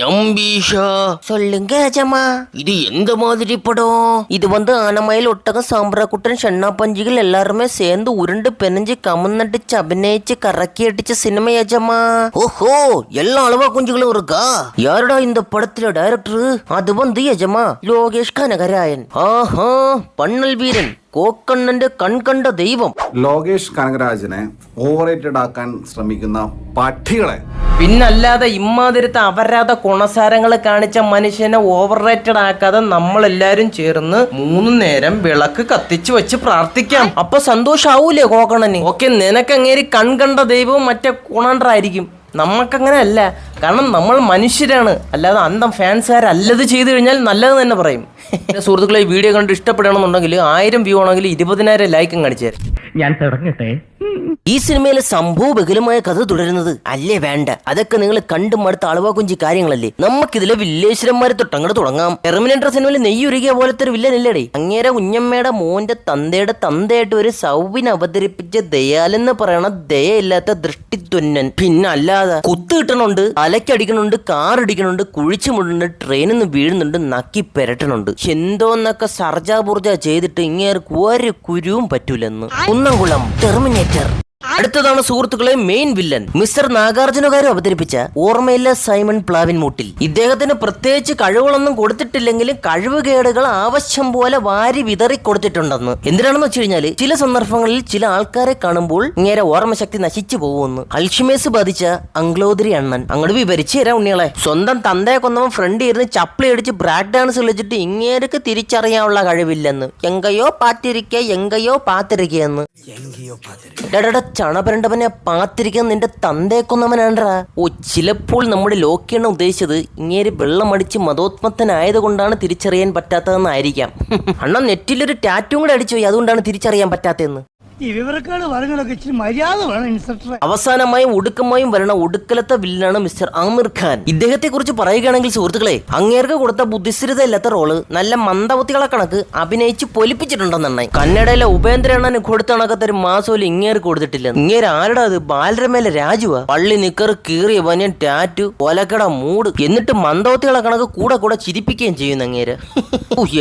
நம்பீஷா சொல்லுங்க அஜமா. இது எந்த மாதிரி படம்? இது ஆனமயில் ஒட்டகம் சாம்பிராக்குட்டன் ஷண்ணா பஞ்சிகள் எல்லாருமே சேர்ந்து உருண்டு பெனஞ்சு கமுன்னடிச்சு அபிநயிச்சு கறக்கி அடிச்ச சினிமா அஜமா. ஓஹோ, எல்லா அளவா குஞ்சுகளும் இருக்கா? யாருடா இந்த படத்துல டைரக்டர்? அது யஜமா லோகேஷ் கனகராயன். ആഹാ, പണ്ണൽ വീരൻ കോക്കണ്ണന്റെ കൺകണ്ട ദൈവം. ലോകേഷ് കനകരാജനെ ഓവറേറ്റഡ് ആക്കാൻ ശ്രമിക്കുന്ന പട്ടികളെ. പിന്നല്ലാതെ ഇമ്മാതിരത്തെ അപരാധ ഗുണസാരങ്ങൾ കാണിച്ച മനുഷ്യനെ ഓവർ റേറ്റഡ് ആക്കാതെ നമ്മളെല്ലാരും ചേർന്ന് 3 നേരം വിളക്ക് കത്തിച്ചു വെച്ച് പ്രാർത്ഥിക്കാം. അപ്പൊ സന്തോഷാവൂലേ കോക്കണ്ണന്? ഓക്കെ, നിനക്കങ്ങേരി കൺകണ്ട ദൈവവും മറ്റേ ഗുണണ്ടായിരിക്കും. നമുക്കങ്ങനെ അല്ല, കാരണം നമ്മൾ മനുഷ്യരാണ്, അല്ലാതെ അന്തം ഫാൻസുകാരല്ലത് ചെയ്തു കഴിഞ്ഞാൽ നല്ലത് തന്നെ പറയും. സുഹൃത്തുക്കളെ, ഈ വീഡിയോ കണ്ട് ഇഷ്ടപ്പെടണമെന്നുണ്ടെങ്കിൽ 1000 വ്യൂ ആണെങ്കിൽ 20,000 ലൈക്കും കാണിച്ചു തരാം. ഞാൻ തുടങ്ങട്ടെ. ഈ സിനിമയിലെ സംഭവ ബഹുലമായ കഥ തുടരുന്നത് അല്ലേ വേണ്ട, അതൊക്കെ നിങ്ങൾ കണ്ടും അടുത്ത അളവാ കുഞ്ചി കാര്യങ്ങളല്ലേ. നമുക്കിതിലെ വില്ലേശ്വരന്മാരെ തൊട്ടങ്ങോട്ട് തുടങ്ങാം. ടെർമിനേറ്റർ സിനിമയിൽ നെയ്യുരുകിയ പോലത്തെ ഒരു വില്ലനില്ലേടേ. അങ്ങേരെ കുഞ്ഞമ്മയുടെ മോന്റെ തന്തയുടെ തന്തയായിട്ട് ഒരു സൗവിനെ അവതരിപ്പിച്ച ദയാലെന്ന് പറയണ ദയയില്ലാത്ത ദൃഷ്ടിത്വന്നൻ. പിന്നെ അല്ലാതെ കുത്ത് കിട്ടണുണ്ട്, അലക്കടിക്കണുണ്ട്, കാറടിക്കണുണ്ട്, കുഴിച്ചു മുടുന്നുണ്ട്, ട്രെയിനിൽ നിന്ന് വീഴുന്നുണ്ട്, നക്കി പെരട്ടണുണ്ട്. എന്തോന്നൊക്കെ സർജാ ബുർജ ചെയ്തിട്ട് ഇങ്ങേർക്ക് ഒരു കുരുവും പറ്റൂലെന്ന്. കുന്നംകുളം ടെർമിനേറ്റർ. അടുത്തതാണ് സുഹൃത്തുക്കളെ മെയിൻ വില്ലൻ മിസ്റ്റർ നാഗാർജുനകാരും അവതരിപ്പിച്ച ഓർമ്മയില്ല സൈമൺ പ്ലാവിൻമൂട്ടിൽ. ഇദ്ദേഹത്തിന് പ്രത്യേകിച്ച് കഴിവുകളൊന്നും കൊടുത്തിട്ടില്ലെങ്കിലും കഴിവുകേടുകൾ ആവശ്യം പോലെ വാരി വിതറി കൊടുത്തിട്ടുണ്ടെന്ന്. എന്തിനാണെന്ന് വെച്ച് കഴിഞ്ഞാൽ ചില സന്ദർഭങ്ങളിൽ ചില ആൾക്കാരെ കാണുമ്പോൾ ഇങ്ങനെ ഓർമ്മശക്തി നശിച്ചു പോകുമെന്ന്. അൽഷിമേസ് ബാധിച്ച അംഗ്ലോദരി അണ്ണൻ അങ്ങോട്ട് വിവരിച്ചു തരാം ഉണ്ണികളെ. സ്വന്തം തന്തയെ കൊന്നവൻ ഫ്രണ്ട് ഇരുന്ന് ചപ്പിളി അടിച്ച് ബ്രാക്ക് ഡാൻസ് കളിച്ചിട്ട് ഇങ്ങേർക്ക് തിരിച്ചറിയാനുള്ള കഴിവില്ലെന്ന്. എങ്കയോ പാത്തിരിക്കയെന്ന്. ചണപരണ്ടവനെ പാത്തിരിക്കാൻ നിന്റെ തന്തയെ കൊന്നവനാണ്ടാ. ചിലപ്പോൾ നമ്മുടെ ലോക്കിയാണ് ഉദ്ദേശിച്ചത് ഇങ്ങേര് വെള്ളമടിച്ച് മതോത്മത്തനായത് കൊണ്ടാണ് തിരിച്ചറിയാൻ പറ്റാത്തതെന്നായിരിക്കാം. അണ്ണ നെറ്റിലൊരു ടാറ്റും കൂടെ അടിച്ചു പോയി, അതുകൊണ്ടാണ് തിരിച്ചറിയാൻ പറ്റാത്തതെന്ന്. അവസാനമായും ഒടുക്കമായും വരണ ഒടുക്കലത്തെ വില്ലനാണ് മിസ്റ്റർ ആമിർ ഖാൻ. ഇദ്ദേഹത്തെ കുറിച്ച് പറയുകയാണെങ്കിൽ സുഹൃത്തുക്കളെ, അങ്ങേർക്ക് കൊടുത്ത ബുദ്ധിസ്ഥിരത ഇല്ലാത്ത റോള് നല്ല മന്ദബുദ്ധികളെ കണക്ക് അഭിനയിച്ച് പൊലിപ്പിച്ചിട്ടുണ്ടെന്നാണ്. കന്നഡയിലെ ഉപേന്ദ്രണ്ണന് കൊടുത്ത കണക്കത്തെ ഒരു മാസോല് ഇങ്ങേർക്ക് കൊടുത്തിട്ടില്ല. ഇങ്ങേര് ആരുടെ അത്? ബാലരമേലെ രാജുവാ. പള്ളി നിക്കറ് കീറിയ വന്യൻ ടാറ്റു ഒലക്കട മൂട്, എന്നിട്ട് മന്ദബുദ്ധികളെ കണക്ക് കൂടെ കൂടെ ചിരിപ്പിക്കുകയും ചെയ്യുന്നു അങ്ങേര്.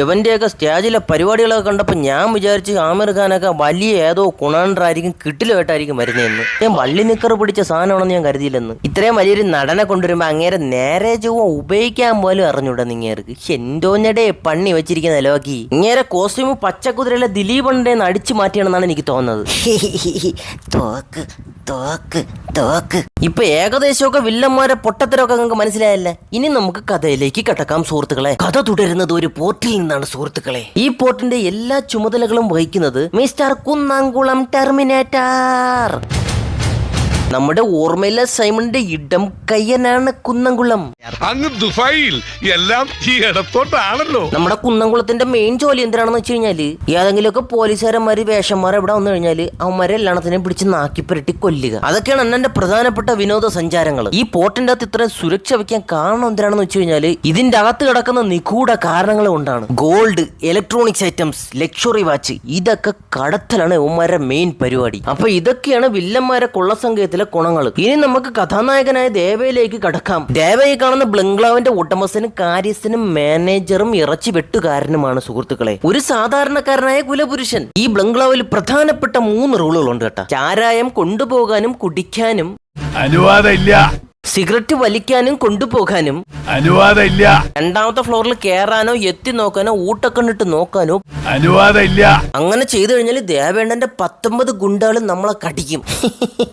എവന്റെയൊക്കെ സ്റ്റേജിലെ പരിപാടികളൊക്കെ കണ്ടപ്പോ ഞാൻ വിചാരിച്ച് ആമിർ ഖാനൊക്കെ വലിയ ഏതോ കുണാണ്ടായിരിക്കും, കിട്ടിലുമായിട്ടായിരിക്കും വരുന്നതെന്ന്. ഞാൻ വള്ളി നിക്കറ് പിടിച്ച സാധനമാണെന്ന് ഞാൻ കരുതിയില്ലെന്ന്. ഇത്രയും വലിയൊരു നടനെ കൊണ്ടുവരുമ്പോ അങ്ങേരെ നേരെ ചൊവ്വ ഉപയോഗിക്കാൻ പോലും അറിഞ്ഞൂടാ നിങ്ങേർക്ക്. എന്തോന്നടേ പണി വെച്ചിരിക്കുന്ന ലോക്കി. ഇങ്ങേരെ കോസ്റ്റ്യൂം പച്ചക്കുതിരയിലെ ദിലീപണ്ണന്റെ അടിച്ചു മാറ്റിയാണെന്നാണ് എനിക്ക് തോന്നുന്നത്. ഇപ്പൊ ഏകദേശമൊക്കെ വില്ലന്മാരെ പൊട്ടത്തരമൊക്കെ നിങ്ങൾക്ക് മനസ്സിലായല്ലേ. ഇനി നമുക്ക് കഥയിലേക്ക് കടക്കാം സുഹൃത്തുക്കളെ. കഥ തുടരുന്നത് ഒരു പോർട്ടിൽ നിന്നാണ് സുഹൃത്തുക്കളെ. ഈ പോർട്ടിന്റെ എല്ലാ ചുമതലകളും വഹിക്കുന്നത് മിസ്റ്റർ കുന്നംകുളം ടെർമിനേറ്റർ. നമ്മുടെ ഓർമ്മയില്ല സൈമണിന്റെ ഇടം കയ്യനാണ് കുന്നംകുളം. അങ്ങ് ദുബായിൽ എല്ലാം ഈ ഇടത്തോട്ടാണല്ലോ. നമ്മുടെ കുന്നംകുളത്തിന്റെ മെയിൻ ജോലി എന്തിനാണെന്ന് വെച്ച് കഴിഞ്ഞാല് ഏതെങ്കിലുമൊക്കെ പോലീസുകാരന്മാര് വേഷന്മാർ എവിടെ വന്നു കഴിഞ്ഞാല് അവന്മാരെ എല്ലാത്തിനെയും പിടിച്ച് നാക്കിപ്പരട്ടി കൊല്ലുക. അതൊക്കെയാണ് എന്നെ പ്രധാനപ്പെട്ട വിനോദ സഞ്ചാരങ്ങൾ. ഈ പോർട്ടിന്റെ അകത്ത് ഇത്രയും സുരക്ഷ വെക്കാൻ കാരണം എന്തിനാണെന്ന് വെച്ച് കഴിഞ്ഞാല് ഇതിന്റെ അകത്ത് കിടക്കുന്ന നിഗൂഢ കാരണങ്ങൾ കൊണ്ടാണ്. Gold, electronics items, luxury watch, ഇതൊക്കെ കടത്തലാണ് അവന്മാരുടെ മെയിൻ പരിപാടി. അപ്പൊ ഇതൊക്കെയാണ് വില്ലന്മാരെ കൊള്ളസംഘത്തിലെ ഗുണങ്ങൾ. ഇനി നമുക്ക് കഥാനായകനായ ദേവയിലേക്ക് കടക്കാം. ദേവയെ കാണുന്ന ബംഗ്ലാവിന്റെ ഉടമസ്ഥനും കാര്യസ്ഥനും മാനേജറും ഇറച്ചി വെട്ടുകാരനുമാണ് സുഹൃത്തുക്കളെ. ഒരു സാധാരണക്കാരനായ കുലപുരുഷൻ. ഈ ബംഗ്ലാവിൽ പ്രധാനപ്പെട്ട 3 റൂളുകളുണ്ട് കേട്ടോ. ചാരായം കൊണ്ടുപോകാനും കുടിക്കാനും അനുവാദമില്ല. സിഗരറ്റ് വലിക്കാനും കൊണ്ടുപോകാനും അനുവാദമില്ല. 2ാമത്തെ ഫ്ലോറിൽ കയറാനോ എത്തി നോക്കാനോ ഊട്ടക്കണ്ണിട്ട് നോക്കാനോ അനുവാദമില്ല. അങ്ങനെ ചെയ്തു കഴിഞ്ഞാൽ ദേവേണ്ടന്റെ 19 ഗുണ്ടകളും നമ്മളെ കടിക്കും.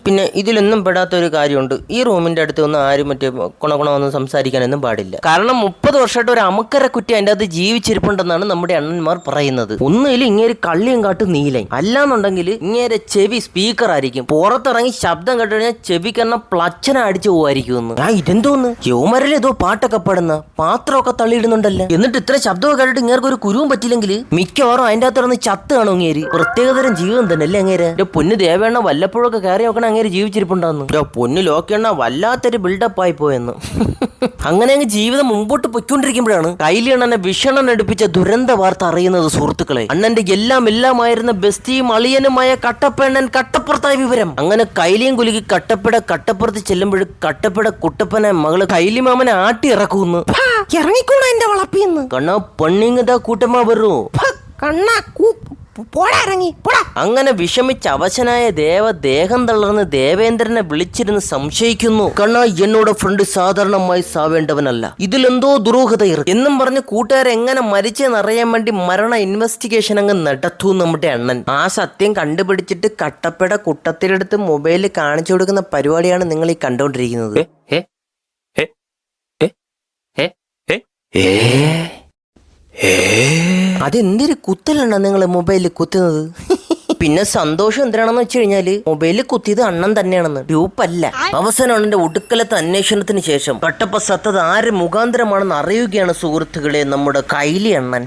പിന്നെ ഇതിലൊന്നും പെടാത്ത ഒരു കാര്യമുണ്ട്. ഈ റൂമിന്റെ അടുത്ത് ഒന്നും ആരും മറ്റേ ഗുണഗുണമെന്ന് സംസാരിക്കാനൊന്നും പാടില്ല. കാരണം 30 വർഷമായിട്ട് ഒരു അമക്കര കുറ്റി അതിന്റെ അത് ജീവിച്ചിരിപ്പുണ്ടെന്നാണ് നമ്മുടെ അണ്ണന്മാർ പറയുന്നത്. ഒന്നുമില്ല ഇങ്ങേര് കള്ളിയും കാട്ട് നീലയും, അല്ലാന്നുണ്ടെങ്കിൽ ഇങ്ങേരെ ചെവി സ്പീക്കർ ആയിരിക്കും. പുറത്തിറങ്ങി ശബ്ദം കേട്ട് കഴിഞ്ഞാൽ ചെവിക്കെണ്ണ പ്ലച്ചന അടിച്ചു പോവായിരിക്കും. ഇതെന്തോന്ന് യൗമരല്ലേ ഏതോ പാട്ടൊക്കെ പാടുന്ന പാത്രമൊക്കെ തള്ളിയിടുന്നുണ്ടല്ലോ. എന്നിട്ട് ഇത്ര ശബ്ദമൊക്കെ കേട്ടിട്ട് ഇങ്ങേർക്ക് ഒരു കുരുവും പറ്റില്ലെങ്കിൽ മിക്കവാറും അതിന്റെ അകത്ത് ചത്ത് കാണും അങ്ങേര്. പ്രത്യേകതരം ജീവിതം തന്നെ അല്ലേ അങ്ങേര്. പൊന്ന് ദേവേണ്ണ വല്ലപ്പോഴൊക്കെ കയറി നോക്കണ അങ്ങേര് ജീവിച്ചിരിപ്പുണ്ടാന്ന്. പൊന്ന് ലോക്കെണ്ണ വല്ലാത്തൊരു ബിൽഡപ്പ് ആയി പോയെന്ന്. അങ്ങനെ അങ്ങ് ജീവിതം മുമ്പോട്ട് പൊയ്ക്കൊണ്ടിരിക്കുമ്പോഴാണ് കൈലി അണ്ണനെ വിഷണ്ണൻ എടുപ്പിച്ച ദുരന്ത വാർത്ത അറിയുന്നത് സുഹൃത്തുക്കളെ. അണ്ണന്റെ എല്ലാമായിരുന്ന ബെസ്റ്റിയും അളിയനുമായ കട്ടപ്പണ്ണൻ കട്ടപ്പുറത്തായ വിവരം. അങ്ങനെ കൈലിയും കുലുക്കി കട്ടപ്പുറത്ത് ചെല്ലുമ്പോൾ കട്ടപ്പട കുട്ടപ്പനെ മകള് കൈലി മാമനെ ആട്ടി ഇറക്കുന്നു. ഇറങ്ങിക്കോണ എന്റെ വളപ്പിന്ന് കണ്ണാ പെണ്ണിങ്ങതാ കൂട്ടമ്മ വരൂ. അങ്ങനെ വിഷമിച്ച് അവശനായ ദേഹം തളർന്ന് ദേവേന്ദ്രനെ വിളിച്ചിരുന്ന് സംശയിക്കുന്നു. കണ്ണാ എന്നോട് ഫ്രണ്ട് സാധാരണമായി സാവേണ്ടവനല്ല, ഇതിലെന്തോ ദുരൂഹത എന്നും പറഞ്ഞ് കൂട്ടുകാരെ എങ്ങനെ മരിച്ചെന്നറിയാൻ വേണ്ടി മരണ ഇൻവെസ്റ്റിഗേഷൻ അങ്ങ് നടത്തൂ നമ്മുടെ അണ്ണൻ. ആ സത്യം കണ്ടുപിടിച്ചിട്ട് കട്ടപ്പട കുട്ടത്തിലെടുത്ത് മൊബൈലിൽ കാണിച്ചു കൊടുക്കുന്ന പരിപാടിയാണ് നിങ്ങൾ ഈ കണ്ടോണ്ടിരിക്കുന്നത്. അതെന്തൊരു കുത്തലാണ് നിങ്ങൾ മൊബൈലിൽ കുത്തുന്നത്? പിന്നെ സന്തോഷം എന്തിനാണെന്ന് വെച്ച് കഴിഞ്ഞാല് മൊബൈലിൽ കുത്തിയത് അണ്ണൻ തന്നെയാണെന്ന്, ഡ്യൂപ്പല്ല. അവസാനമാണ് എന്റെ ഒടുക്കലത്തെ അന്വേഷണത്തിന് ശേഷം കട്ടപ്പ സത്തത് ആര് മുഖാന്തരമാണെന്ന് അറിയുകയാണ് സുഹൃത്തുക്കളെ നമ്മുടെ കൈലി അണ്ണൻ.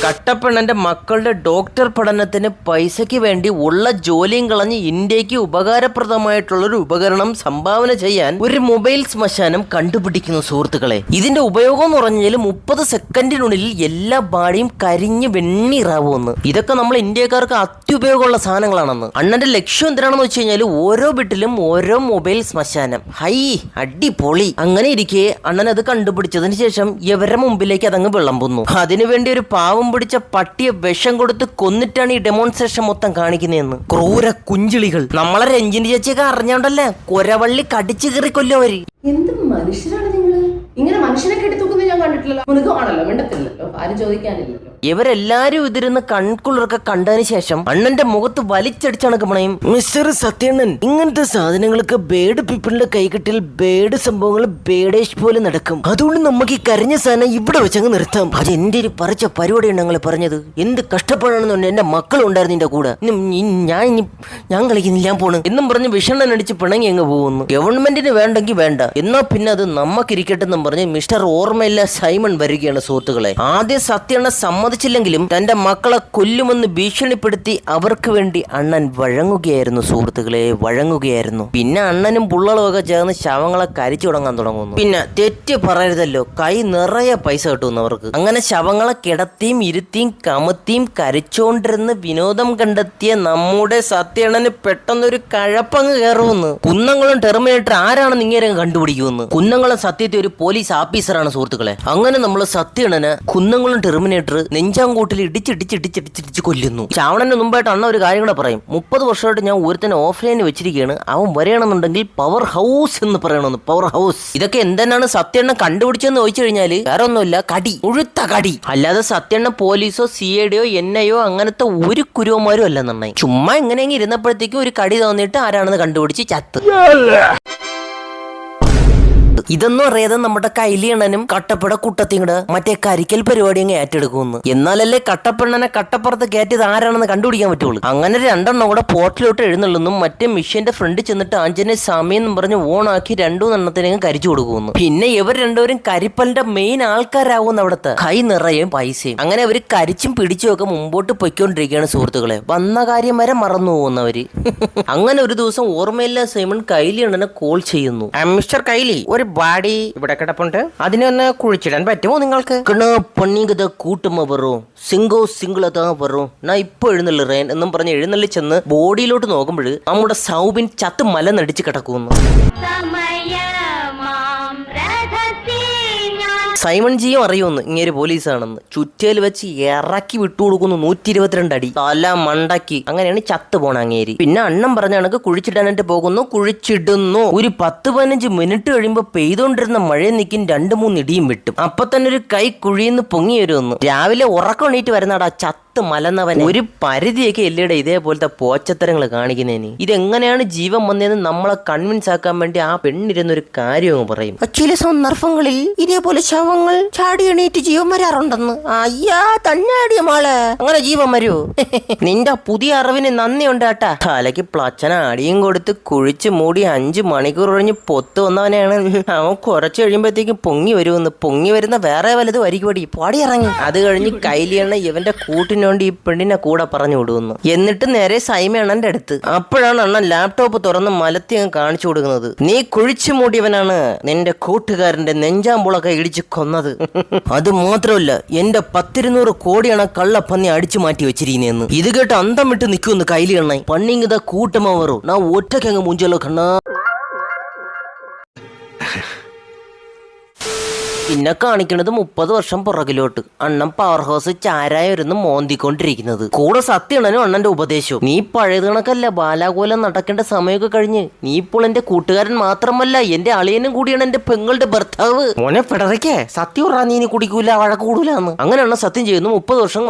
കട്ടപ്പണ്ണന്റെ മക്കളുടെ ഡോക്ടർ പഠനത്തിന് പൈസയ്ക്ക് വേണ്ടി ഉള്ള ജോലിയും കളഞ്ഞ് ഇന്ത്യക്ക് ഉപകാരപ്രദമായിട്ടുള്ളൊരു ഉപകരണം സംഭാവന ചെയ്യാൻ ഒരു മൊബൈൽ ശ്മശാനം കണ്ടുപിടിക്കുന്നു സുഹൃത്തുക്കളെ. ഇതിന്റെ ഉപയോഗം എന്ന് പറഞ്ഞാൽ 30 സെക്കൻഡിനുള്ളിൽ എല്ലാ ബാഡിയും കരിഞ്ഞ് വെണ്ണീറാവുമെന്ന്. ഇതൊക്കെ നമ്മൾ ഇന്ത്യക്കാർക്ക് അത്യുപയോഗമുള്ള സാധനങ്ങളാണെന്ന്. അണ്ണന്റെ ലക്ഷ്യം എന്തിനാണെന്ന് വെച്ച് കഴിഞ്ഞാൽ ഓരോ വീട്ടിലും ഓരോ മൊബൈൽ ശ്മശാനം. ഹൈ അടിപൊളി. അങ്ങനെ ഇരിക്കെ അണ്ണൻ അത് കണ്ടുപിടിച്ചതിന് ശേഷം ഇവരുടെ മുമ്പിലേക്ക് അതങ്ങ് വിളമ്പുന്നു. അതിനുവേണ്ടി ഒരു പാവം പിടിച്ച പട്ടിയെ വിഷം കൊടുത്ത് കൊന്നിട്ടാണ് ഈ ഡെമോൺസ്ട്രേഷൻ മൊത്തം കാണിക്കുന്നതെന്ന്. ക്രൂര കുഞ്ചിളികൾ. നമ്മളെ രഞ്ജിനി ചേച്ചിയൊക്കെ അറിഞ്ഞോണ്ടല്ലേ കൊരവള്ളി കടിച്ചു കയറി കൊല്ലോ അവര്. എന്ത് മനുഷ്യരാണ് നിങ്ങള്? ഇങ്ങനെ മനുഷ്യനെ കെട്ടിത്തൂക്കുന്നത് ഞാൻ കണ്ടിട്ടില്ലല്ലോ. മൃഗമാണല്ലോ, മിണ്ടത്തില്ലല്ലോ, ആരും ചോദിക്കാനില്ലല്ലോ. ഇവരെല്ലാരും ഇതിരുന്ന് കൺകുളിറൊക്കെ കണ്ടതിന് ശേഷം അണ്ണന്റെ മുഖത്ത് വലിച്ചടിച്ചണക്കണയും, മിസ്റ്റർ സത്യണ്ണൻ, ഇങ്ങനത്തെ സാധനങ്ങളൊക്കെ ബേഡ് പീപ്പിളിന്റെ കൈകെട്ടിൽ ബേഡ് സംഭവങ്ങൾ ബേഡേഷ് പോലെ നടക്കും. അതുകൊണ്ട് നമുക്ക് ഈ കരഞ്ഞ സാധനം ഇവിടെ വെച്ചങ്ങ് നിർത്താം. അത് എന്റെ ഒരു പറിച്ച പരിപാടിയാണ് ഞങ്ങൾ പറഞ്ഞത്. എന്ത് കഷ്ടപ്പാടാണെന്നുണ്ട്. എന്റെ മക്കളുണ്ടായിരുന്നു എന്റെ കൂടെ. ഞാൻ കളിക്കുന്നില്ല, ഞാൻ പോണ് എന്നും പറഞ്ഞ് വിഷണ്ണൻ അടിച്ച് പിണങ്ങി അങ്ങ് പോകുന്നു. ഗവൺമെന്റിന് വേണ്ടെങ്കിൽ വേണ്ട, എന്നാ പിന്നെ അത് നമ്മക്കിരിക്കട്ടെന്നും പറഞ്ഞ് മിസ്റ്റർ ഓർമ്മയില്ല സൈമൺ വരികയാണ് സുഹൃത്തുക്കളെ. ആദ്യം സത്യണ്ണ സമ്മതിച്ചില്ലെങ്കിലും തന്റെ മക്കളെ കൊല്ലുമെന്ന് ഭീഷണിപ്പെടുത്തി അവർക്ക് വേണ്ടി അണ്ണൻ വഴങ്ങുകയായിരുന്നു സുഹൃത്തുക്കളെ, വഴങ്ങുകയായിരുന്നു. പിന്നെ അണ്ണനും പുള്ളളും ഒക്കെ ചേർന്ന് ശവങ്ങളെ കരിച്ചു തുടങ്ങാൻ തുടങ്ങുന്നു. പിന്നെ തെറ്റ് പറയരുതല്ലോ, കൈ നിറയെ പൈസ കിട്ടുന്നവർക്ക്. അങ്ങനെ ശവങ്ങളെ കിടത്തിയും ഇരുത്തിയും കമത്തിയും കരിച്ചോണ്ടിരുന്ന് വിനോദം കണ്ടെത്തിയ നമ്മുടെ സത്യണ്ണന് പെട്ടെന്നൊരു കഴപ്പങ്ങ് കയറുമെന്ന്. കുന്നംകുളം ടെർമിനേറ്റർ ആരാണെന്ന് ഇങ്ങനെ കണ്ടുപിടിക്കുമെന്ന്. കുന്നംകുളം സത്യത്തെ ഒരു പോലീസ് ഓഫീസറാണ് സുഹൃത്തുക്കളെ. അങ്ങനെ നമ്മൾ സത്യണ്ണന് കുന്നംകുളം ടെർമിനേറ്റർ നെഞ്ചാങ്കൂട്ടിൽ ഇടിച്ചിടിച്ച് കൊല്ലുന്നു. ചാവണന് മുമ്പായിട്ട് അണ്ണ ഒരു കാര്യം കൂടെ പറയും. 30 വർഷമായിട്ട് ഞാൻ ഒരുത്തന്നെ ഓഫ്ലൈനിൽ വെച്ചിരിക്കുകയാണ്, അവൻ വരണമെന്നുണ്ടെങ്കിൽ പവർ ഹൗസ് എന്ന് പറയണമെന്ന്. Power house. ഇതൊക്കെ എന്തെന്നാണ് സത്യണ്ണ കണ്ടുപിടിച്ചെന്ന് ചോദിച്ചു കഴിഞ്ഞാല് വേറെ ഒന്നുമില്ല, കടി, ഉഴുത്ത കടി. അല്ലാതെ സത്യണ്ണ പോലീസോ CID യോ NIO അങ്ങനത്തെ ഒരു കുരുവന്മാരും അല്ല നന്നായി. ചുമ്മാ എങ്ങനെയെങ്കിലും ഇരുന്നപ്പോഴത്തേക്കും ഒരു കടി തോന്നിയിട്ട് ആരാണെന്ന് കണ്ടുപിടിച്ച് ചത്ത്. ഇതൊന്നും അറിയാതെ നമ്മുടെ കൈലിയണ്ണനും കട്ടപ്പട കുട്ടത്തിങ്ങട് മറ്റേ കരിക്കൽ പരിപാടി അങ്ങ് ഏറ്റെടുക്കുമെന്ന്. എന്നാലല്ലേ കട്ടപ്പെണ്ണനെ കട്ടപ്പുറത്ത് കയറ്റിയത് ആരാണെന്ന് കണ്ടുപിടിക്കാൻ പറ്റുള്ളൂ. അങ്ങനെ 2 എണ്ണം കൂടെ പോർട്ടിലോട്ട് എഴുന്നള്ളുന്നു. മറ്റേ മിഷ്യന്റെ ഫ്രണ്ടിൽ ചെന്നിട്ട് ആഞ്ജനേയ സ്വാമി എന്ന് പറഞ്ഞ് ഓണാക്കി 2 എണ്ണത്തിനെയും കരിച്ചു കൊടുക്കുന്നു. പിന്നെ ഇവർ രണ്ടുപേരും കരിപ്പലിന്റെ മെയിൻ ആൾക്കാരാകുന്നു. അവിടുത്തെ കൈ നിറയും പൈസയും. അങ്ങനെ അവര് കരിച്ചും പിടിച്ചും ഒക്കെ മുമ്പോട്ട് പൊയ്ക്കൊണ്ടിരിക്കുകയാണ് സുഹൃത്തുക്കളെ. വന്ന കാര്യം വരെ മറന്നു പോകുന്നവര്. അങ്ങനെ ഒരു ദിവസം ഓർമ്മയില്ല സൈമൺ കൈലിയണ്ണനെ കോൾ ചെയ്യുന്നു. മിസ്റ്റർ കൈലി, ഒരു ബാഡി ഇവിടെ കിടപ്പുണ്ട്, അതിനൊന്ന് കുഴിച്ചിടാൻ പറ്റുമോ നിങ്ങൾക്ക്? പണികത കൂട്ടുമ്പോ വരും, സിംഗിളതാ വരും, ഞാൻ ഇപ്പൊ എഴുന്നള്ളിറേൻ എന്നും പറഞ്ഞ് എഴുന്നള്ളി ചെന്ന് ബോഡിയിലോട്ട് നോക്കുമ്പോൾ നമ്മുടെ സൗബിൻ ചത്ത് മലനടിച്ച് കിടക്കുന്നു. സൈമൺ ജിയും അറിയുമെന്ന് ഇങ്ങനെ പോലീസാണെന്ന്. ചുറ്റയിൽ വെച്ച് ഇറക്കി വിട്ടുകൊടുക്കുന്നു 122 അടി തല മണ്ടക്കി. അങ്ങനെയാണ് ചത്ത് പോണ അങ്ങേരി. പിന്നെ അണ്ണൻ പറഞ്ഞ കണക്ക് കുഴിച്ചിടാനായിട്ട് പോകുന്നു, കുഴിച്ചിടുന്നു. ഒരു 10-15 മിനിറ്റ് കഴിയുമ്പോ പെയ്തോണ്ടിരുന്ന മഴ നിൽക്കും 2-3 ഇടിയും വിട്ടും. അപ്പൊ തന്നെ ഒരു കൈ കുഴിന്ന് പൊങ്ങി വരുമെന്ന്. രാവിലെ ഉറക്കം എണീറ്റ് വരുന്നടാ ചത്ത് മലന്നവൻ. ഒരു പരിധിയൊക്കെ എല്ലിയുടെ ഇതേപോലത്തെ പോച്ചത്തരങ്ങൾ കാണിക്കുന്നതിന്. ഇതെങ്ങനെയാണ് ജീവൻ വന്നതെന്ന് നമ്മളെ കൺവിൻസ് ആക്കാൻ വേണ്ടി ആ പെണ്ണിരുന്നൊരു കാര്യം പറയും. ചില സന്ദർഭങ്ങളിൽ ഇതേപോലെ ശവങ്ങൾ ചാടി എണീറ്റ് ജീവൻ വരാറുണ്ടെന്ന്. അയ്യാ തന്നാടിയ മാളെ, അങ്ങനെ ജീവൻ വരൂ? നിന്റെ പുതിയ അറിവിന് നന്ദി ഉണ്ടാട്ടാ. തലയ്ക്ക് പ്ലച്ചന അടിയും കൊടുത്ത് കുഴിച്ച് മൂടി 5 മണിക്കൂർ കഴിഞ്ഞ് പൊത്ത് വന്നവനെയാണ്. അവൻ കുറച്ച് കഴിയുമ്പോഴത്തേക്കും പൊങ്ങി വരുമെന്ന്. പൊങ്ങി വരുന്ന വേറെ വലുത് വരികടി പാടി ഇറങ്ങി. അത് കഴിഞ്ഞ് കൈലിയണ്ണ ഇവന്റെ കൂട്ടിന് വേണ്ടി ഈ പെണ്ണിനെ കൂടെ പറഞ്ഞു വിടുന്നു. എന്നിട്ട് നേരെ സൈമണ്ണന്റെ അടുത്ത്. അപ്പോഴാണ് അണ്ണൻ ലാപ്ടോപ്പ് തുറന്ന് മലത്തി കാണിച്ചു കൊടുക്കുന്നത്. നീ കുഴിച്ചു മൂടിയവനാണ് നിന്റെ കൂട്ടുകാരന്റെ നെഞ്ചാമ്പുളൊക്കെ ഇടിച്ച് കൊന്നത്. അത് മാത്രമല്ല, എന്റെ 10-200 കോടിയാണ് കള്ളപ്പന്നി അടിച്ചു മാറ്റി വെച്ചിരിക്കുന്നതെന്ന്. ഇത് കേട്ട് അന്തം വിട്ട് നിൽക്കുമെന്ന് കൈലി എണ്ണ. പണ്ണിങ്ങിത കൂട്ടമാ വരും, ഞാൻ ഒറ്റക്കങ്ങ് മുഞ്ചല്ലോ കണ്ണാ. പിന്നെ കാണിക്കണത് 30 വർഷം പുറകിലോട്ട്. അണ്ണൻ പവർ ഹൗസ് ചാരായൊരുന്ന് മോന്തിക്കൊണ്ടിരിക്കുന്നത്. കൂടെ സത്യണനും അണ്ണന്റെ ഉപദേശവും. നീ പഴയത് കണക്കല്ല, ബാലാകോലം നടക്കേണ്ട സമയമൊക്കെ കഴിഞ്ഞ്. നീ ഇപ്പോൾ എന്റെ കൂട്ടുകാരൻ മാത്രമല്ല, എന്റെ അളിയനും കൂടിയാണ് എന്റെ പെങ്ങളുടെ ഭർത്താവ്. മോനെ ഫെഡറിക്കേ, സത്യം പറ, നീ ഇനി കുടിക്കൂല, വഴക്ക് കൂടൂലെന്ന്. അങ്ങനെ അണ്ണൻ സത്യം ചെയ്യുന്നു. 30 വർഷം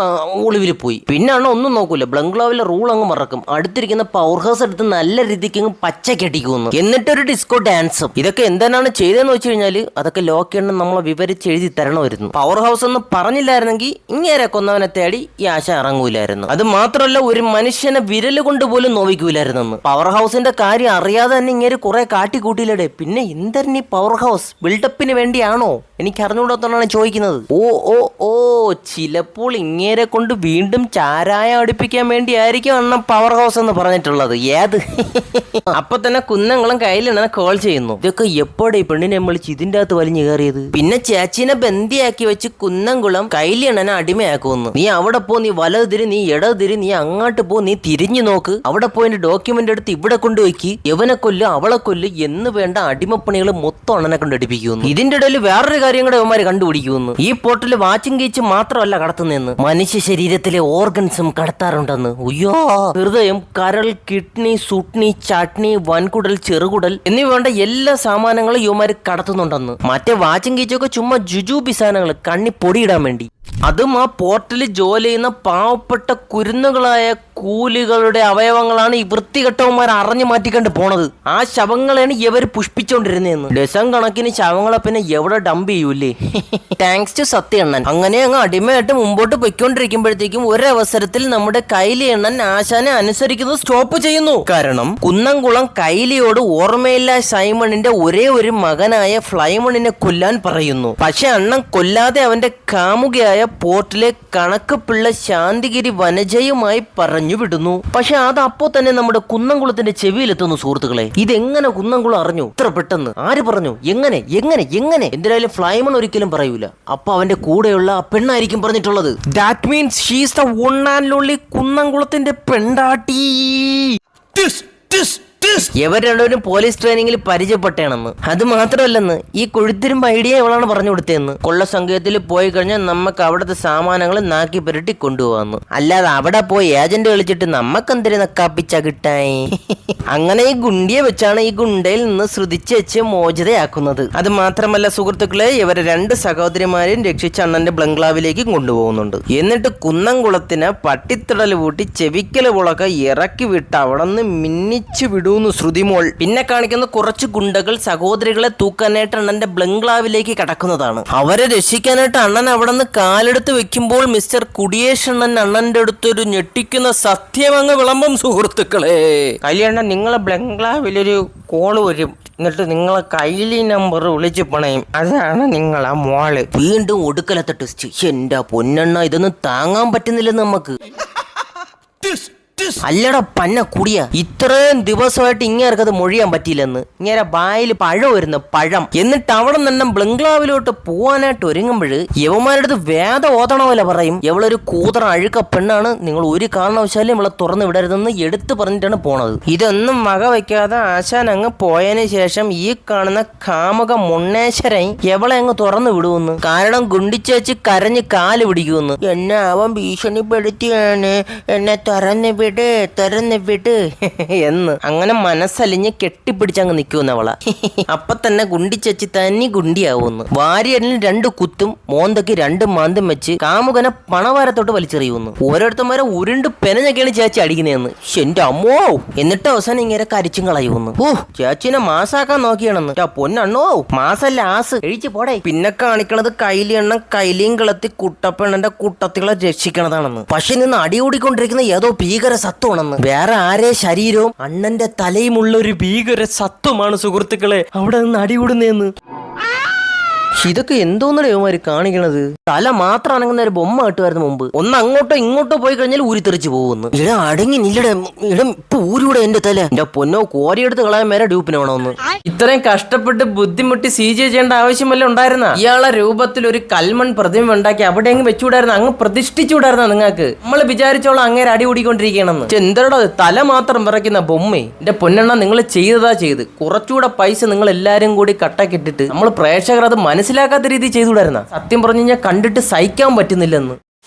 ഒളിവിൽ പോയി. പിന്നെ അണ്ണ ഒന്നും നോക്കൂല, ബംഗ്ലാവിലെ റൂൾ അങ്ങ് മറക്കും. അടുത്തിരിക്കുന്ന പവർ ഹൗസ് എടുത്ത് നല്ല രീതിക്ക് അങ്ങ് പച്ചക്കടിക്കുന്നു. എന്നിട്ടൊരു ഡിസ്കോ ഡാൻസും. ഇതൊക്കെ എന്താണ് ചെയ്തതെന്ന് വെച്ച് കഴിഞ്ഞാല് അതൊക്കെ ലോക്കെണ്ണം നമ്മളെ വിവരിച്ച് എഴുതി തരണമായിരുന്നു. പവർ ഹൗസ് എന്ന് പറഞ്ഞില്ലായിരുന്നെങ്കിൽ ഇങ്ങേരെ കൊന്നവനെ തേടി ഈ ആശ ഇറങ്ങൂലായിരുന്നു. അത് മാത്രമല്ല, ഒരു മനുഷ്യനെ വിരല് കൊണ്ട് പോലും നോവിക്കൂലായിരുന്നു. പവർ ഹൗസിന്റെ കാര്യം അറിയാതെ തന്നെ ഇങ്ങനെ കുറെ കാട്ടിക്കൂട്ടിയില്ലേ. പിന്നെ എന്താണ് പവർ ഹൗസ്? ബിൽഡപ്പിന് വേണ്ടിയാണോ? എനിക്ക് അറിഞ്ഞുകൂടാത്തോണ്ടാണ് ചോദിക്കുന്നത്. ഓ ചിലപ്പോൾ ഇങ്ങേരെ കൊണ്ട് വീണ്ടും ചാരായം അടുപ്പിക്കാൻ വേണ്ടിയായിരിക്കും അണ്ണൻ പവർ ഹൗസ് എന്ന് പറഞ്ഞിട്ടുള്ളത്. ഏത്? അപ്പൊ തന്നെ കുന്നംകുളം കയ്യിലെണ്ണ കോൾ ചെയ്യുന്നു. ഇതൊക്കെ എപ്പോഴേ പെണ്ണിനെ വിളിച്ച് ഇതിന്റെ അകത്ത് വലിഞ്ഞു കയറിയത്? പിന്നെ ചേച്ചിനെ ബന്ദിയാക്കി വെച്ച് കുന്നംകുളം കൈലിയണ്ണനെ അടിമയാക്കുമെന്ന്. നീ അവിടെ പോ, നീ വലത് തിരി, നീ ഇടത് തിരി, നീ അങ്ങോട്ട് പോ, നീ തിരിഞ്ഞു നോക്ക്, അവിടെ പോയി ഡോക്യുമെന്റ് എടുത്ത് ഇവിടെ കൊണ്ടുവയ്ക്ക്, യവനെ കൊല്ല്, അവളെ കൊല്ല് എന്ന് വേണ്ട അടിമപ്പണികൾ മൊത്തം അണ്ണനെ കൊണ്ട് അടുപ്പിക്കുന്നു. ഇതിന്റെ ഇടയിൽ വേറൊരു കാര്യം കൂടെ അവന്മാര് കണ്ടുപിടിക്കുന്നു. ഈ പോർട്ടിൽ വാച്ചും കീച്ച് മാത്രമല്ല കടത്തുന്നതെന്ന്, മനുഷ്യ ശരീരത്തിലെ ഓർഗൻസും കടത്താറുണ്ടെന്ന്. അയ്യോ, ഹൃദയം, കരൾ, കിഡ്നി, സുട്നി, ചട്നി, വൻകുടൽ, ചെറുകുടൽ എന്നിവ വേണ്ട എല്ലാ സാമാനങ്ങളും യുവമാര് കടത്തുന്നുണ്ടെന്ന്. മറ്റേ വാച്ചും കീച്ചൊക്കെ ചുമ്മാ ജുജൂബി സാധനങ്ങൾ, കണ്ണി പൊടിയിടാൻ വേണ്ടി. അതും ആ പോർട്ടിൽ ജോലി ചെയ്യുന്ന പാവപ്പെട്ട കുരുന്നുകളായ കൂലികളുടെ അവയവങ്ങളാണ് ഈ വൃത്തികെട്ടവന്മാർ അറിഞ്ഞു മാറ്റിക്കൊണ്ട് പോണത്. ആ ശവങ്ങളെയാണ് ഇവർ പുഷ്പിച്ചോണ്ടിരുന്നതെന്ന്. ഡസൻ കണക്കിന് ശവങ്ങളെ പിന്നെ എവിടെ ഡംപ് ചെയ്യൂലേ. താങ്ക്സ് ടു സത്യണ്ണൻ. അങ്ങനെ അങ്ങ് അടിമയായിട്ട് മുമ്പോട്ട് പൊയ്ക്കൊണ്ടിരിക്കുമ്പോഴത്തേക്കും ഒരവസരത്തിൽ നമ്മുടെ കൈലി എണ്ണൻ ആശാനെ അനുസരിക്കുന്നത് സ്റ്റോപ്പ് ചെയ്യുന്നു. കാരണം കുന്നംകുളം കൈലിയോട് ഓർമ്മയില്ല സൈമണിന്റെ ഒരേ ഒരു മകനായ ഫ്ലൈമണിനെ കൊല്ലാൻ പറയുന്നു. പക്ഷെ അണ്ണൻ കൊല്ലാതെ അവന്റെ കാമുകയായ പോർട്ടിലെ കണക്ക് പിള്ള ശാന്തിഗിരി വനജയുമായി പറഞ്ഞു വിടുന്നു. പക്ഷെ അത് അപ്പോ തന്നെ നമ്മുടെ കുന്നംകുളത്തിന്റെ ചെവിയിലെത്തുന്നു. സുഹൃത്തുക്കളെ, ഇതെങ്ങനെ കുന്നംകുളം അറിഞ്ഞു ഇത്ര പെട്ടെന്ന്? ആര് പറഞ്ഞു? എങ്ങനെ എങ്ങനെ എങ്ങനെ? എന്തായാലും ഫ്ലൈമൺ ഒരിക്കലും പറയൂല. അപ്പൊ അവന്റെ കൂടെയുള്ള ആ പെണ്ണായിരിക്കും പറഞ്ഞിട്ടുള്ളത്. That means she is the one and only കുന്നംകുളത്തിന്റെ പെണ്ടാട്ടി. ഇവർ രണ്ടുപേരും പോലീസ് ട്രെയിനിങ്ങിൽ പരിചയപ്പെട്ടേണെന്ന്. അത് മാത്രമല്ലെന്ന്, ഈ കൊഴുത്തിരുമ്പ് ഐഡിയ ഇവളാണ് പറഞ്ഞു കൊടുത്തതെന്ന്. കൊള്ള സംഘത്തിൽ പോയി കഴിഞ്ഞാൽ നമുക്ക് അവിടുത്തെ സാമാനങ്ങൾ നാക്കി പുരട്ടി കൊണ്ടുപോകാന്ന്. അല്ലാതെ അവിടെ പോയി ഏജന്റ് കളിച്ചിട്ട് നമുക്കെന്തിനു നക്കാപ്പിച്ച കിട്ടായി. അങ്ങനെ ഈ ഗുണ്ടിയെ വെച്ചാണ് ഈ ഗുണ്ടയിൽ നിന്ന് ശ്രുതിച്ച് വെച്ച് മോചിതയാക്കുന്നത്. അത് മാത്രമല്ല സുഹൃത്തുക്കളെ, ഇവരെ 2 സഹോദരിമാരെയും രക്ഷിച്ച് അണ്ണന്റെ ബംഗ്ലാവിലേക്ക് കൊണ്ടുപോകുന്നുണ്ട്. എന്നിട്ട് കുന്നംകുളത്തിന് പട്ടിത്തിടൽ കൂട്ടി ചെവിക്കൽ പുളക്ക ഇറക്കി വിട്ട് അവിടെ നിന്ന് മിന്നിച്ചു വിടുന്നു ശ്രുതിമോൾ. പിന്നെ കാണിക്കുന്ന കുറച്ച് ഗുണ്ടകൾ സഹോദരികളെ തൂക്കാനായിട്ട് അണ്ണന്റെ ബംഗ്ലാവിലേക്ക് കടക്കുന്നതാണ്. അവരെ രക്ഷിക്കാനായിട്ട് അണ്ണൻ അവിടെ നിന്ന് കാലെടുത്ത് വെക്കുമ്പോൾ മിസ്റ്റർ കുടിയേഷ് അണ്ണൻ അണ്ണന്റെ അടുത്തൊരു ഞെട്ടിക്കുന്ന സത്യം അങ്ങ് വിളമ്പും സുഹൃത്തുക്കളെ. കല്യാണം, നിങ്ങളെ ബംഗ്ലാവിലൊരു കോള് വരും, എന്നിട്ട് നിങ്ങളെ കയ്യിലെ നമ്പർ വിളിച്ച് പണയും, അതാണ് നിങ്ങളെ മോള്. വീണ്ടും ഒടുക്കലത്തെ ടെസ്റ്റ്. എന്റെ പൊന്നെണ്ണ, ഇതൊന്നും താങ്ങാൻ പറ്റുന്നില്ലെന്ന് നമുക്ക്. അല്ലടാ പന്ന കുടിയ, ഇത്രയും ദിവസമായിട്ട് ഇങ്ങേർക്കത് മൊഴിയാൻ പറ്റിയില്ലെന്ന്. ഇങ്ങനെ വായിൽ പഴം വരുന്ന പഴം. എന്നിട്ട് അവിടെ നിന്നും ബംഗ്ലാവിലോട്ട് പോവാനായിട്ട് ഒരുങ്ങുമ്പോൾ യവന്മാരുടെ അടുത്ത് വേദ ഓതണമല്ല പറയും. ഇവളൊരു കൂതറ അഴുക്ക പെണ്ണാണ്, നിങ്ങൾ ഒരു കാരണവശാലും ഇവളെ തുറന്നു വിടരുതെന്ന് എടുത്തു പറഞ്ഞിട്ടാണ് പോണത്. ഇതൊന്നും വക വയ്ക്കാതെ ആശാൻ അങ്ങ് പോയതിന് ശേഷം ഈ കാണുന്ന കാമുക മുണ്ണേശ്വരൻ എവളെ അങ്ങ് തുറന്നു വിടുമെന്ന്. കാരണം ഗുണ്ടിച്ചേച്ച് കരഞ്ഞ് കാല് പിടിക്കുമെന്ന്. എന്നെ അവൻ ഭീഷണിപ്പെടുത്തിയാണ്, എന്നെ തുറന്നു വിട് എന്ന്. അങ്ങനെ മനസ്സലിഞ്ഞ് കെട്ടിപ്പിടിച്ചങ്ങ് നിൽക്കുന്നവളെ. അപ്പൊ തന്നെ ഗുണ്ടിച്ചേച്ചി തന്നെ ഗുണ്ടിയാവുന്നു. വാരിയലിന് 2 കുത്തും മോന്തയ്ക്ക് 2 മാന്തും വെച്ച് കാമുകനെ പണവാരത്തോട്ട് വലിച്ചെറിയുന്നു. ഓരോരുത്തന്മാരെ ഉരുണ്ട് പെനഞ്ഞൊക്കെയാണ് ചേച്ചി അടിക്കുന്നതെന്ന്. എന്റെ അമ്മോ. എന്നിട്ട് അവസാനം ഇങ്ങനെ കരിച്ചും കളയുന്നു. ചേച്ചിനെ മാസാക്കാൻ നോക്കിയാണെന്ന്. പൊന്നണ്ണോ, മാസല്ല ആസ്, എഴിച്ചു പോടെ. പിന്നെ കാണിക്കണത് കൈലി എണ്ണ കൈലിയും കളത്തി കുട്ടപ്പെണ്ണന്റെ കൂട്ടത്തികളെ രക്ഷിക്കണതാണെന്ന്. പക്ഷെ നിന്ന് അടികൂടിക്കൊണ്ടിരിക്കുന്ന ഏതോ ഭീകര സത്വമാണെന്ന്. വേറെ ആരെ ശരീരവും അണ്ണന്റെ തലയുമുള്ള ഒരു ഭീകര സത്വമാണ് സുഹൃത്തുക്കളെ അവിടെ നിന്ന് അടികൂടുന്നതെന്ന്. ഇതൊക്കെ എന്തോന്നട യുവമാര് കാണിക്കണത്? തല മാത്രം അനങ്ങുന്ന ഒരു ബൊമ്മ കിട്ടുമായിരുന്നു മുമ്പ്. ഒന്ന് അങ്ങോട്ടോ ഇങ്ങോട്ടോ പോയി കഴിഞ്ഞാൽ ഊരിത്തെറിച്ച് പോകുന്നു. ഇട അടങ്ങി നില്ലട, ഇടം ഇപ്പൊ ഊരിവിടെ എന്റെ തല. എന്റെ പൊന്നോ, കോരിയെടുത്ത് കളയാൻ മേലെ ഡ്യൂപ്പിന് വേണമെന്ന്. ഇത്രയും കഷ്ടപ്പെട്ട് ബുദ്ധിമുട്ടി CJ ചെയ്യേണ്ട ആവശ്യമല്ല ഉണ്ടായിരുന്ന. ഇയാളെ രൂപത്തിൽ ഒരു കൽമൺ പ്രതിമ ഉണ്ടാക്കി അവിടെ അങ്ങ് വെച്ചുകൂടായിരുന്നു, അങ്ങ് പ്രതിഷ്ഠിച്ചുകൂടായിരുന്ന നിങ്ങൾക്ക്. നമ്മൾ വിചാരിച്ചോളാം അങ്ങേരെ അടി കൂടിക്കൊണ്ടിരിക്കണമെന്ന്. എന്താടോ തല മാത്രം വിറയ്ക്കുന്ന ബൊമ്മേ. എന്റെ പൊന്നെണ്ണ, നിങ്ങൾ ചെയ്തതാ ചെയ്ത്. കുറച്ചുകൂടെ പൈസ നിങ്ങൾ എല്ലാരും കൂടി കട്ടാക്കിട്ടിട്ട് നമ്മൾ പ്രേക്ഷകർ അത് മനസ്സിലാക്കാത്ത രീതി ചെയ്തുകൂടായിരുന്ന. സത്യം പറഞ്ഞു കഴിഞ്ഞാൽ കണ്ടിട്ട് സഹിക്കാൻ പറ്റുന്നില്ലെന്ന്.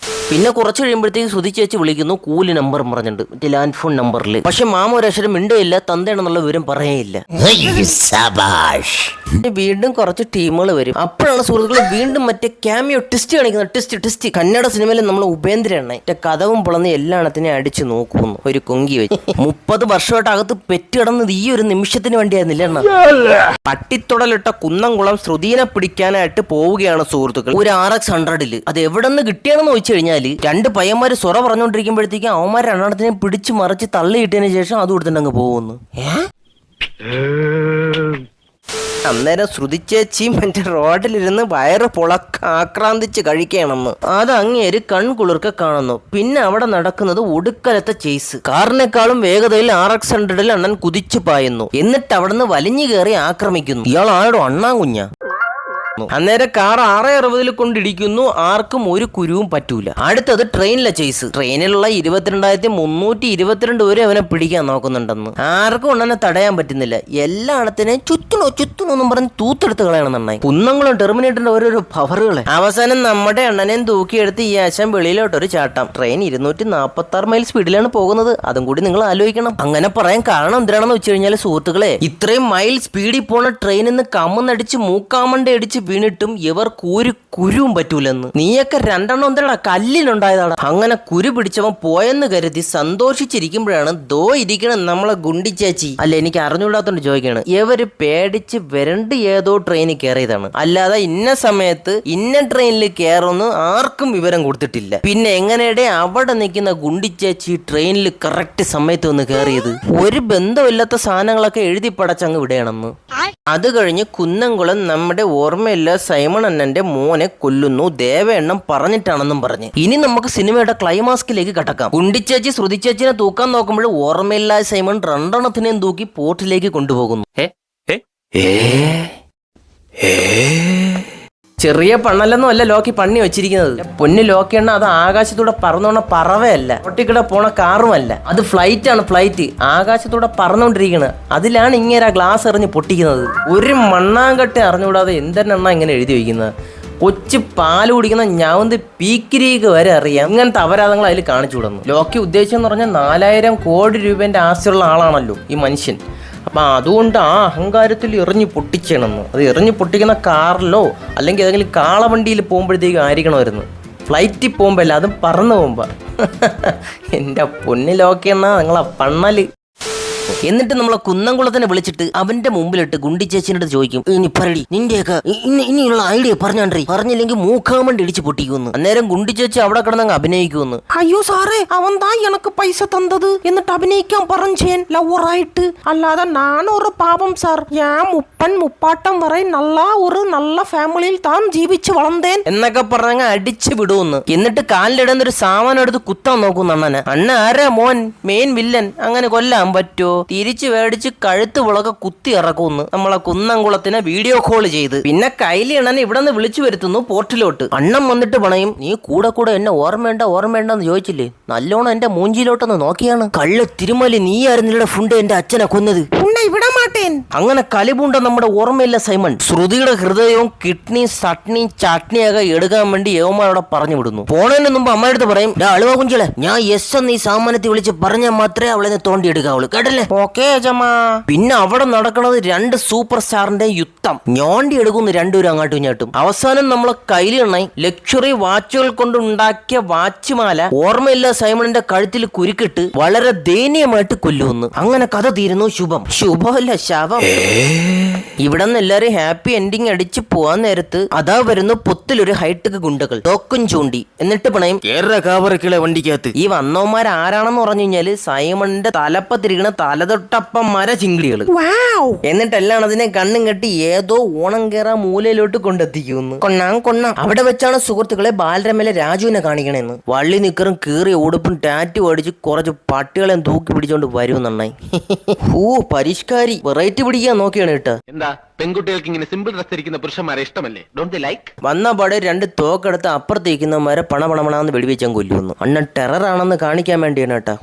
പിന്നെ കുറച്ച് കഴിയുമ്പോഴത്തേക്ക് ശ്രുതി ചേച്ചി വിളിക്കുന്നു, കൂലി നമ്പർ പറഞ്ഞിട്ടുണ്ട്, മറ്റേ ലാൻഡ് ഫോൺ നമ്പറിൽ. പക്ഷെ മാമ ഒരു അക്ഷരം മിണ്ടയില്ല, തന്തയാണെന്നുള്ള വിവരം പറയേയില്ല. വീണ്ടും കുറച്ച് ടീമുകൾ വരും. അപ്പോഴാണ് സുഹൃത്തുക്കൾ വീണ്ടും മറ്റേ ക്യാമിയോ ടെസ്റ്റ് കാണിക്കുന്നത്. ടെസ്റ്റ് കന്നഡ സിനിമയിൽ നമ്മൾ ഉപേന്ദ്രണ്ണ മറ്റേ കഥവും പൊളന്ന് എല്ലാണത്തിനെ അടിച്ചു നോക്കുന്നു ഒരു കൊങ്കി വെച്ച്. 30 വർഷമായിട്ട് അകത്ത് പെറ്റിടന്നത് ഈ ഒരു നിമിഷത്തിന് വേണ്ടിയായിരുന്നില്ല എണ്ണ. പട്ടിത്തുടലിട്ട കുന്നംകുളം ശ്രുതിനെ പിടിക്കാനായിട്ട് പോവുകയാണ് സുഹൃത്തുക്കൾ ഒരു RX-100. അത് എവിടെ നിന്ന് കിട്ടിയാണെന്ന് ചോദിച്ചു കഴിഞ്ഞാൽ 2 പയ്യന്മാര് സൊറ പറഞ്ഞുകൊണ്ടിരിക്കുമ്പോഴത്തേക്കും അവന്മാർ രണ്ടെണ്ണത്തിനെ പിടിച്ച് മറിച്ച് തള്ളിയിട്ടതിന് ശേഷം അത് കൊടുത്തിട്ട് അങ്ങ് പോകുന്നു. അന്നേരം ശ്രുതി ചേച്ചിയും മറ്റേ റോഡിലിരുന്ന് വയറ് പുളക്ക ആക്രാന്തിച്ച് കഴിക്കണമെന്ന്. അത് അങ്ങേര് കൺകുളിർക്കെ കാണുന്നു. പിന്നെ അവിടെ നടക്കുന്നത് ഒടുക്കലത്തെ ചേസ്. കാറിനേക്കാളും വേഗതയിൽ RX-100 അണ്ണൻ കുതിച്ചു പായുന്നു. എന്നിട്ട് അവിടുന്ന് വലിഞ്ഞു കയറി ആക്രമിക്കുന്നു. ഇയാൾ ആരോടും അണ്ണാൻ അന്നേരം കാർ 660 കൊണ്ടിടിക്കുന്നു. ആർക്കും ഒരു കുരുവും പറ്റൂല. അടുത്തത് ട്രെയിനിലെ ചേസ്. ട്രെയിനിലുള്ള 22,322 വരെ അവനെ പിടിക്കാൻ നോക്കുന്നുണ്ടെന്ന്. ആർക്കും ഉടനെ തടയാൻ പറ്റുന്നില്ല. എല്ലായിടത്തിനെയും ചുറ്റണോ എന്നും പറഞ്ഞ് തൂത്തെടുത്ത് കളയണമെന്നായി. കുന്നംകുളം ടെർമിനേറ്ററിന്റെ ഓരോരോ പവറുകളെ. അവസാനം നമ്മുടെ അണ്ണനെയും തൂക്കിയെടുത്ത് ഈ ആശാൻ വെളിയിലോട്ടൊരു ചാട്ടം. ട്രെയിൻ 246 മൈൽ സ്പീഡിലാണ് പോകുന്നത്. അതും കൂടി നിങ്ങൾ ആലോചിക്കണം. അങ്ങനെ പറയാൻ കാരണം എന്തിനാണെന്ന് വെച്ച് കഴിഞ്ഞാൽ സുഹൃത്തുക്കളെ, ഇത്രയും മൈൽ സ്പീഡിൽ പോണ ട്രെയിനിൽ നിന്ന് കമ്മെന്നടിച്ച് മൂക്കാമണ്ട അടിച്ച് വീണിട്ടും ഇവർ കുരുവും പറ്റൂലെന്ന്. നീയൊക്കെ 2 എന്തടാ കല്ലിനുണ്ടായതാണ്. അങ്ങനെ കുരു പിടിച്ചവൻ പോയെന്ന് കരുതി സന്തോഷിച്ചിരിക്കുമ്പോഴാണ് ദോ ഇരിക്കണം നമ്മളെ ഗുണ്ടിച്ചാച്ചി. അല്ല, എനിക്ക് അറിഞ്ഞുകൂടാത്തോണ്ട് ചോദിക്കാണ്. ഇവര് പേടിച്ച് വരണ്ട് ഏതോ ട്രെയിനിൽ കയറിയതാണ്. അല്ലാതെ ഇന്ന സമയത്ത് ഇന്ന ട്രെയിനിൽ കയറുമെന്ന് ആർക്കും വിവരം കൊടുത്തിട്ടില്ല. പിന്നെ എങ്ങനെയുടെ അവിടെ നിൽക്കുന്ന ഗുണ്ടിച്ചാച്ചി ട്രെയിനിൽ കറക്റ്റ് സമയത്ത് വന്ന് കയറിയത്? ഒരു ബന്ധമില്ലാത്ത സാധനങ്ങളൊക്കെ എഴുതി പടച്ചങ്ങ് വിടണമെന്ന്. അത് കഴിഞ്ഞ് കുന്നംകുളം നമ്മുടെ ഓർമ്മയില്ല സൈമൺ അണ്ണന്റെ മോനെ കൊല്ലുന്നു, ദേവയെണ്ണം പറഞ്ഞിട്ടാണെന്നും പറഞ്ഞ്. ഇനി നമുക്ക് സിനിമയുടെ ക്ലൈമാക്സിലേക്ക് കടക്കാം. ഗുണ്ടിച്ചേച്ചി ശ്രുതിച്ചേച്ചിനെ തൂക്കാൻ നോക്കുമ്പോൾ ഓർമ്മയില്ല സൈമൺ 2 എണ്ണത്തിനെയും തൂക്കി പോർട്ടിലേക്ക് കൊണ്ടുപോകുന്നു. ചെറിയ പണ്ണല്ലെന്നും അല്ല ലോക്കി പണി വെച്ചിരിക്കുന്നത്. പൊന്നു ലോക്കിയെണ്ണ അത് ആകാശത്തൂടെ പറന്നോണ പറവയല്ല, ഒട്ടിക്കിടെ പോണ കാറുമല്ല. അത് ഫ്ലൈറ്റ് ആണ്. ഫ്ലൈറ്റ് ആകാശത്തൂടെ പറന്നുകൊണ്ടിരിക്കുന്നത്. അതിലാണ് ഇങ്ങനെ ഗ്ലാസ് എറിഞ്ഞ് പൊട്ടിക്കുന്നത്. ഒരു മണ്ണാങ്കട്ടി അറിഞ്ഞുകൂടാതെ എന്തെണ്ണ ഇങ്ങനെ എഴുതി വയ്ക്കുന്നത്. കൊച്ചു പാല് കുടിക്കുന്ന ഞാവന്ത് പീക്കിരീക്ക് വരെ അറിയാം. ഇങ്ങനത്തെ അപരാധങ്ങൾ അതിൽ കാണിച്ചു വിടുന്നു. ലോക്കി ഉദ്ദേശിച്ചെന്ന് പറഞ്ഞാൽ 4000 കോടി രൂപേന്റെ ആസ്തിയുള്ള ആളാണല്ലോ ഈ മനുഷ്യൻ. അപ്പം അതുകൊണ്ട് ആ അഹങ്കാരത്തിൽ എറിഞ്ഞ് പൊട്ടിച്ചണമെന്ന്. അത് എറിഞ്ഞ് പൊട്ടിക്കുന്ന കാറിലോ അല്ലെങ്കിൽ ഏതെങ്കിലും കാളവണ്ടിയിൽ പോകുമ്പോഴത്തേക്കും ആയിരിക്കണമായിരുന്നു. ഫ്ലൈറ്റിൽ പോകുമ്പോൾ അല്ല, അതും പറന്നു പോകുമ്പോൾ. എൻ്റെ പൊന്നിലൊക്കെ എന്നാ നിങ്ങളെ പണ്ണല്. എന്നിട്ട് നമ്മളെ കുന്നംകുളത്തിനെ വിളിച്ചിട്ട് അവന്റെ മുമ്പിലിട്ട് ഗുണ്ടിച്ചേച്ചിനോട് ചോദിക്കും, ഇനി പറടി നിന്റെയൊക്കെ ഇനിയുള്ള ഐഡിയ പറഞ്ഞാണ്ടി, പറഞ്ഞില്ലെങ്കിൽ മൂക്കാമണ്ട് ഇടിച്ച് പൊട്ടിക്കുമെന്ന്. അന്നേരം ഗുണ്ടിച്ചേച്ചി അവിടെ കിടന്നങ്ങ് അഭിനയിക്കുമെന്ന്. അയ്യോ സാറേ, അവൻ താ എനക്ക് പൈസ തന്നത് എന്നിട്ട് അഭിനയിക്കാൻ പറഞ്ഞേൻ ലവറായിട്ട്. അല്ലാതെ നാനൊരു പാപം സാർ, ഞാൻ മുപ്പാട്ടം വരെ നല്ല ഫാമിലിയിൽ താൻ ജീവിച്ച് വളർന്നേൻ എന്നൊക്കെ പറഞ്ഞങ്ങ് അടിച്ചു വിടുമെന്ന്. എന്നിട്ട് കാലിലിടുന്നൊരു സാമാനം എടുത്ത് കുത്താൻ നോക്കുന്നു അണ്ണനെ. അണ്ണ ആരാ മോൻ, മെയിൻ വില്ലൻ, അങ്ങനെ കൊല്ലാൻ പറ്റുമോ? തിരിച്ചു മേടിച്ച് കഴുത്ത് വിളക്കെ കുത്തി ഇറക്കുമെന്ന് നമ്മളെ കുന്നംകുളത്തിനെ വീഡിയോ കോൾ ചെയ്ത്. പിന്നെ കൈലി അണ്ണനെ ഇവിടെ നിന്ന് വിളിച്ചു വരുത്തുന്നു പോർട്ടിലോട്ട്. അണ്ണൻ വന്നിട്ട് പണയും, നീ കൂടെ എന്നെ ഓർമ്മയുണ്ടെന്ന് ചോദിച്ചില്ലേ, നല്ലോണം എന്റെ മൂഞ്ചിയിലോട്ടൊന്ന് നോക്കിയാണ്. കള്ള തിരുമലി, നീ ആയിരുന്നില്ല ഫുണ്ട് എന്റെ അച്ഛനെ കൊന്നത്. ഇവിടെ മാട്ടേൻ. അങ്ങനെ കലിപൂണ്ട നമ്മുടെ ഓർമ്മയില്ല സൈമൺ ശ്രുതിയുടെ ഹൃദയവും കിഡ്നിയും ചട്നിയൊക്കെ എടുക്കാൻ വേണ്ടി യവന്മാരോടെ പറഞ്ഞു വിടുന്നു. പോണതിന് മുമ്പ് അമ്മയുടെ പറയും, അളുവ കുഞ്ചിളെ, ഞാൻ യെസ് എന്ന് ഈ സാമാനത്തിൽ വിളിച്ച് പറഞ്ഞാൽ മാത്രമേ അവളെ തോണ്ടി എടുക്കാവുള്ളൂ, കേട്ടല്ലേ? ഓക്കേ ജമാ. പിന്നെ അവിടെ നടക്കുന്നത് 2 സൂപ്പർ സ്റ്റാറിന്റെ യുദ്ധം. ഞോണ്ടി എടുക്കുന്നു രണ്ടുപേരും അങ്ങോട്ടും ഇങ്ങോട്ടും. അവസാനം നമ്മളെ കയ്യിലെണ്ണായി ലക്ഷറി വാച്ചുകൾ കൊണ്ട് ഉണ്ടാക്കിയ വാച്ചുമാല ഓർമ്മയില്ല സൈമണിന്റെ കഴുത്തിൽ കുരുക്കിട്ട് വളരെ ദയനീയമായിട്ട് കൊല്ലുന്നു. അങ്ങനെ കഥ തീരുന്നു. ശുഭമല്ല ശവം. ഇവിടെ നിന്ന് എല്ലാരും ഹാപ്പി എൻഡിങ് അടിച്ച് പോവാൻ നേരത്ത് അതാ വരുന്നു പൊത്തിലൊരു ഹൈടെക് ഗുണ്ടകൾ തോക്കും ചൂണ്ടി എന്നിട്ട് പണയും കേരള കാവറക്കിളെ വണ്ടിക്കകത്ത്. ഈ വന്നവന്മാർ ആരാണെന്ന് പറഞ്ഞു കഴിഞ്ഞാല് സൈമണിന്റെ തലപ്പത്തിരിക്കണ തലതൊട്ടപ്പന്മാരെ ചിങ്കിടികള്. എന്നിട്ടെല്ലാം അതിനെ കണ്ണും കെട്ടി ഏതോ ഓണം കേറാ മൂലയിലോട്ട് കൊണ്ടെത്തിക്കുന്നു. കൊണ്ണാം അവിടെ വെച്ചാണ് സുഹൃത്തുക്കളെ ബാലരമയിലെ രാജുവിനെ കാണിക്കണേന്ന്. വള്ളി നിക്കറും കീറിയ ഉടുപ്പും ടാറ്റു അടിച്ച് കുറച്ച് പട്ടികളെ തൂക്കി പിടിച്ചോണ്ട് വരുമെന്നായി. പരിഷ്കാരി വെറൈറ്റി പിടിക്കാൻ നോക്കിയാണ് കേട്ടോ. എന്താ പെൺകുട്ടികൾക്ക് ഇങ്ങനെ സിമ്പിൾ ഡ്രസ് ധരിക്കുന്ന പുരുഷന്മാരെ ഇഷ്ടമല്ലേ? Don't they like? വന്ന പാടെ 2 തോക്കെടുത്ത് അപ്പുറത്തേക്കുന്നവന്മാരെ പണപണമണാന്ന് വെടിവെച്ചാൻ കൊല്ലുന്നു. അണ്ണൻ ടെററാണെന്ന് കാണിക്കാൻ വേണ്ടിയാണ് കേട്ടാ.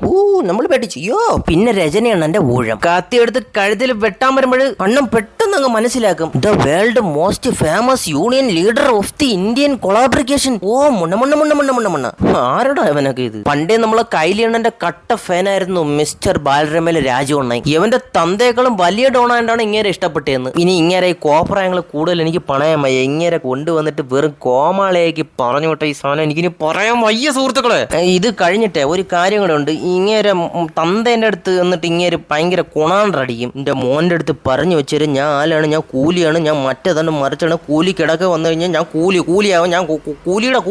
നമ്മൾ പേടിച്ചു. പിന്നെ രചനയാണ് എന്റെ ഊഴം. കത്തിയെടുത്ത് കഴുത്തിൽ വെട്ടാൻ വരുമ്പോൾ അണ്ണൻ പെട്ടെന്ന് അങ്ങ് മനസ്സിലാക്കും the world most famous union leader of the Indian collaboration. മുണ്ണ ആരുടെ അവനൊക്കെ ഇത്? പണ്ടേ നമ്മളെ കൈലിയണ്ണന്റെ കട്ട ഫാനായിരുന്നു മിസ്റ്റർ ബാലരമയിലെ രാജു അണ്ണൻ. ഇവന്റെ തന്തേക്കാളും വലിയ ഡോണായിട്ടാണ് ഇങ്ങനെ ഇഷ്ടപ്പെട്ടതെന്ന്. ഇനി ഇങ്ങനെ ഈ കോപ്രായങ്ങൾ കൂടുതൽ എനിക്ക് പണയാൻ വയ്യ. ഇങ്ങനെ കൊണ്ടുവന്നിട്ട് വെറും കോമാളയാക്കി പറഞ്ഞു വിട്ട ഈ സാധനം എനിക്കിനി പറയാൻ വയ്യ സുഹൃത്തുക്കളെ. ഇത് കഴിഞ്ഞിട്ടേ ഒരു കാര്യം കൂടെ ഉണ്ട്. ഇങ്ങനെ തന്തേന്റെ അടുത്ത് എന്നിട്ട് ഇങ്ങനെ ഭയങ്കര കൊണാണ്ടടിക്കും. എന്റെ മോന്റെ അടുത്ത് പറഞ്ഞു വെച്ചാൽ ഞാൻ ആലാണ്, ഞാൻ കൂലിയാണ്, ഞാൻ മറ്റേതാണ് മറിച്ചാണ്. കൂലി കിടക്ക വന്നു കഴിഞ്ഞാൽ ഞാൻ കൂലിയാവും, ഞാൻ കൂലിയുടെ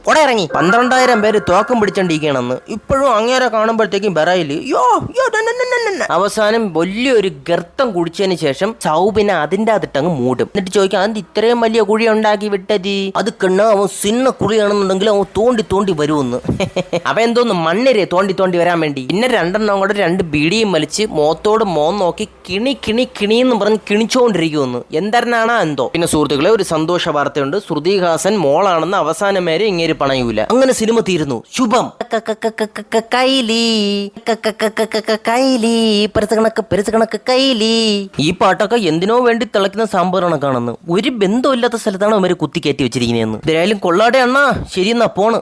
പൊടെ ഇറങ്ങി. 12,000 പേര് തോക്കം പിടിച്ചോണ്ടിരിക്കണമെന്ന് ഇപ്പോഴും അങ്ങേരെ കാണുമ്പോഴത്തേക്കും ബെറയില് അവസാനം വലിയൊരു ഗർത്തം കുടിച്ചതിന് ശേഷം സൗബിനെ അതിന്റെ അതിട്ടങ്ങ് മൂടും. എന്നിട്ട് ചോദിക്കാം അത് ഇത്രയും വലിയ കുഴി ഉണ്ടാക്കി വിട്ടത് അത് കണ്ണ അവൻ സിന്ന കുഴിയാണെന്നുണ്ടെങ്കിൽ അവൻ തോണ്ടി വരുമെന്ന്. അവൻ എന്തോന്ന് മണ്ണിരെ തോണ്ടി വരാൻ വേണ്ടി. പിന്നെ 2 എണ്ണം കൂടെ 2 ബീഡിയും വലിച്ച് മോത്തോട് മോൻ നോക്കി കിണിന്ന് പറഞ്ഞ് കിണിച്ചോണ്ടിരിക്കുമെന്ന്. എന്തരനാണോ എന്തോ. പിന്നെ സുഹൃത്തുക്കളെ ഒരു സന്തോഷ വാർത്തയുണ്ട്. ശ്രുതിഹാസൻ മോളാണെന്ന് അവസാനം വരെ ഇങ്ങനെ പണയൂല. അങ്ങനെ സിനിമ തീരുന്നു. ശുഭം. കൈലി ഈ പാട്ടൊക്കെ എന്തിനോ വേണ്ടി തിളക്കുന്ന സാമ്പാറാണ് കാണുന്നത്. ഒരു ബന്ധമില്ലാത്ത സ്ഥലത്താണ് അവര് കുത്തി കയറ്റി വെച്ചിരിക്കുന്നതെന്ന്. എന്തായാലും കൊള്ളാടെ അണ്ണാ. ശരി എന്നാ പോണ്.